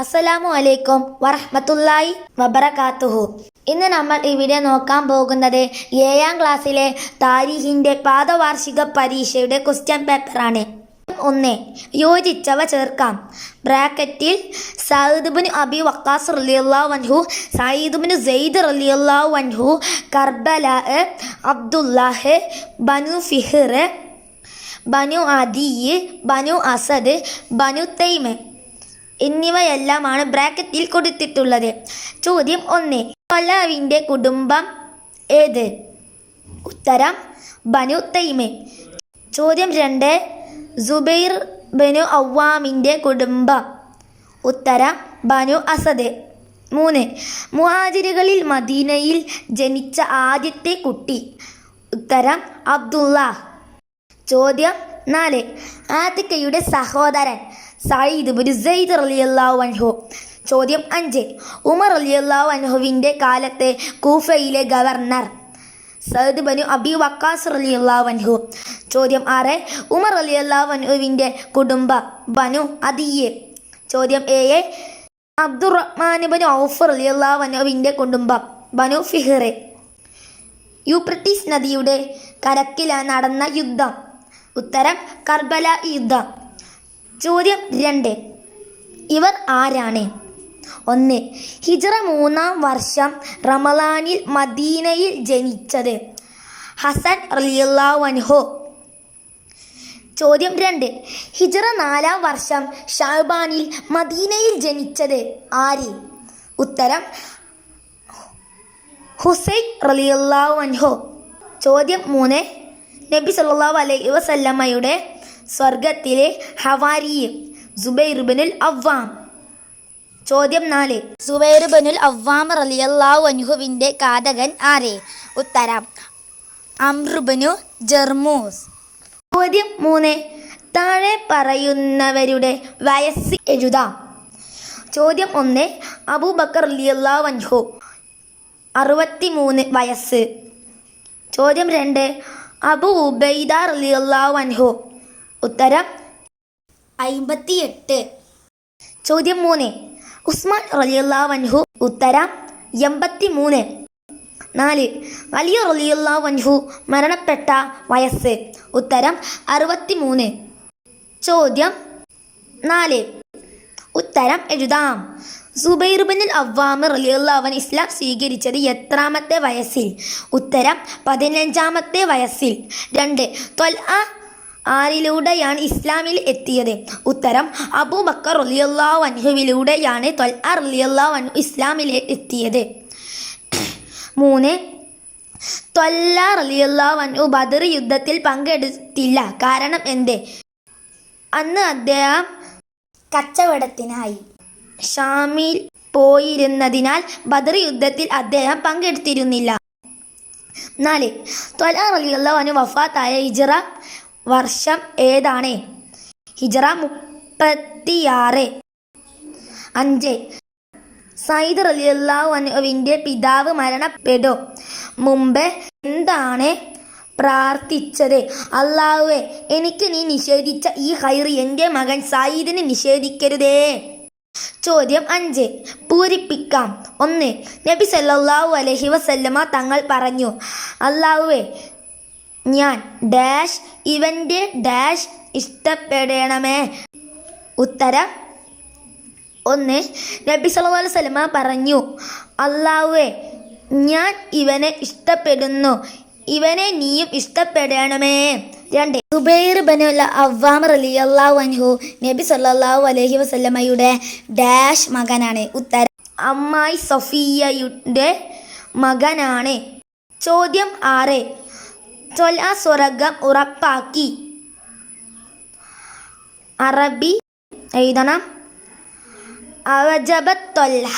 അസ്സലാമു അലൈക്കും വറഹ്മത്തുള്ളാഹി വബറകാതുഹു. ഇന്ന് നമ്മൾ ഇവിടെ നോക്കാൻ പോകുന്നത് 7ാം ക്ലാസ്സിലെ താരീഖിൻ്റെ പാദവാർഷിക പരീക്ഷയുടെ ക്വസ്റ്റ്യൻ പേപ്പറാണ്. 1. യോജിച്ചവ ചേർക്കാം. ബ്രാക്കറ്റിൽ സഅദ് ബിൻ അബി വഖാസ് റളിയല്ലാഹു അൻഹു, സഈദ് ബിൻ സെയ്ദ് റളിയല്ലാഹു അൻഹു, കർബല, അബ്ദുല്ലാഹ്, ബനു ഫിഹ്ർ, ബനു അദി, ബനു അസദ്, ബനു തൈമ് എന്നിവയെല്ലാമാണ് ബ്രാക്കറ്റിൽ കൊടുത്തിട്ടുള്ളത്. ചോദ്യം 1. തൊലാവിൻ്റെ കുടുംബം ഏത്? ഉത്തരം ബനു തൈമ്. ചോദ്യം 2. സുബൈർ ബനു അവ്വാമിൻ്റെ കുടുംബം. ഉത്തരം ബനു അസദ്. 3. മുഹാജിറുകളിൽ മദീനയിൽ ജനിച്ച ആദ്യത്തെ കുട്ടി. ഉത്തരം അബ്ദുള്ള. ചോദ്യം 4. ആതിക്കയുടെ സഹോദരൻ സഈദ് ബിൻ സെയ്ദ് റളിയല്ലാഹു അൻഹു. ചോദ്യം 5. ഉമർ റളിയല്ലാഹു അൻഹുവിൻ്റെ കാലത്തെ കൂഫയിലെ governor. Saad bin Abi Waqqas റളിയല്ലാഹു അൻഹു. ചോദ്യം 6. ഉമർ റളിയല്ലാഹു അൻഹുവിൻ്റെ കുടുംബം ബനു അദിയ്. ചോദ്യം 7. അബ്ദുറഹ്മാൻ ബിൻ ഔഫ് റളിയല്ലാഹു അൻഹുവിൻ്റെ കുടുംബം ബനു ഫിഹ്ർ. യൂഫ്രട്ടീസ് നദിയുടെ കരക്കിൽ നടന്ന യുദ്ധം. ഉത്തരം കർബല യുദ്ധം. ചോദ്യം 2. ഇവർ ആരാണ്? 1. ഹിജ്റ 3-ാം വർഷം റമളാനിൽ മദീനയിൽ ജനിച്ചത് ഹസൻ റളിയല്ലാഹു അൻഹു. ചോദ്യം 2. ഹിജ്റ 4-ാം വർഷം ഷഅബാനിൽ മദീനയിൽ ജനിച്ചത് ആര്? ഉത്തരം ഹുസൈൻ റളിയല്ലാഹു അൻഹു. ചോദ്യം 3. നബി സല്ലല്ലാഹു അലൈഹി വസല്ലമയുടെ സ്വർഗത്തിലെ ഹവാരി സുബൈർ ബിനുൽ അവ്വാം. ചോദ്യം 4. സുബൈർ ബിനുൽ അവ്വാം റളിയല്ലാഹു അൻഹുവിൻ്റെ ഘാതകൻ ആര്? ഉത്തരം അംർ ബിനു ജർമൂസ്. ചോദ്യം 3. താഴെ പറയുന്നവരുടെ വയസ്സ് എഴുതാം. ചോദ്യം 1. അബൂബക്കർ റളിയല്ലാഹു അൻഹു 63 വയസ്സ്. ചോദ്യം 2. അബൂ ഉബൈദ റളിയല്ലാഹു അൻഹു. ഉത്തരം 58. ചോദ്യം 3. ഉസ്മാൻ റളിയല്ലാഹു അൻഹു. ഉത്തരം 83. 4. അലി റളിയല്ലാഹു അൻഹു മരണപ്പെട്ട വയസ്സ്. ഉത്തരം 63. ചോദ്യം 4. ഉത്തരം എഴുതാം. സുബൈർ ബിനുൽ അവ്വാം റളിയല്ലാഹു അൻഹു ഇസ്ലാം സ്വീകരിച്ചത് എത്രാമത്തെ വയസ്സിൽ? ഉത്തരം 15-ാമത്തെ വയസ്സിൽ. 2. ത്വൽഅ ആരിലൂടെയാണ് ഇസ്ലാമിൽ എത്തിയത്? ഉത്തരം അബൂബക്കർ റളിയല്ലാഹു അൻഹുവിലൂടെയാണ് ത്വൽഅ റളിയല്ലാഹു അൻഹു ഇസ്ലാമിൽ എത്തിയത്. 3. ത്വൽഅ റളിയല്ലാഹു അൻഹു ബദർ യുദ്ധത്തിൽ പങ്കെടുത്തില്ല. കാരണം എന്ത്? അന്ന് അദ്ദേഹം കച്ചവടത്തിനായി ഷാമിൽ പോയിരുന്നതിനാൽ ബദർ യുദ്ധത്തിൽ അദ്ദേഹം പങ്കെടുത്തിരുന്നില്ല. 4. ത്വൽഅ റളിയല്ലാഹു അൻഹു വഫാത്തായ ഹിജ്റ വർഷം ഏതാണ്? ഹിജ്റ 36. 5. സഈദ് റളിയല്ലാഹു അൻഹുവിൻ്റെ പിതാവ് മരണപ്പെടും മുമ്പ് എന്താണ് പ്രാർത്ഥിച്ചത്? അല്ലാഹുവേ, എനിക്ക് നീ നിഷേധിച്ച ഈ ഖൈർ എൻ്റെ മകൻ സഈദിന് നിഷേധിക്കരുതേ. ചോദ്യം 5. പൂരിപ്പിക്കാം. 1. നബി സല്ലല്ലാഹു അലൈഹി വസല്ലമ തങ്ങൾ പറഞ്ഞു, അല്ലാഹുവേ, ഞാൻ ഡാഷ് ഇവൻ്റെ ഡാഷ് ഇഷ്ടപ്പെടണമേ. ഉത്തരം 1. നബി സല്ലല്ലാഹു അലൈഹി വസല്ലമ പറഞ്ഞു, അല്ലാഹുവേ, ഞാൻ ഇവനെ ഇഷ്ടപ്പെടുന്നു, ഇവനെ നീയും ഇഷ്ടപ്പെടണമേ. 2. സുബൈർ ബിനുൽ അവ്വാം റളിയല്ലാഹു അൻഹു നബി സല്ലല്ലാഹു അലൈഹി വസല്ലമയുടെ ഡാഷ് മകനാണ്. ഉത്തരം അമ്മായി സഫിയ്യയുടെ മകനാണ്. ചോദ്യം 6. ത്വൽഅ സ്വർഗം ഉറപ്പാക്കി. അറബി എഴുതണം. അവജബ ത്വൽഹ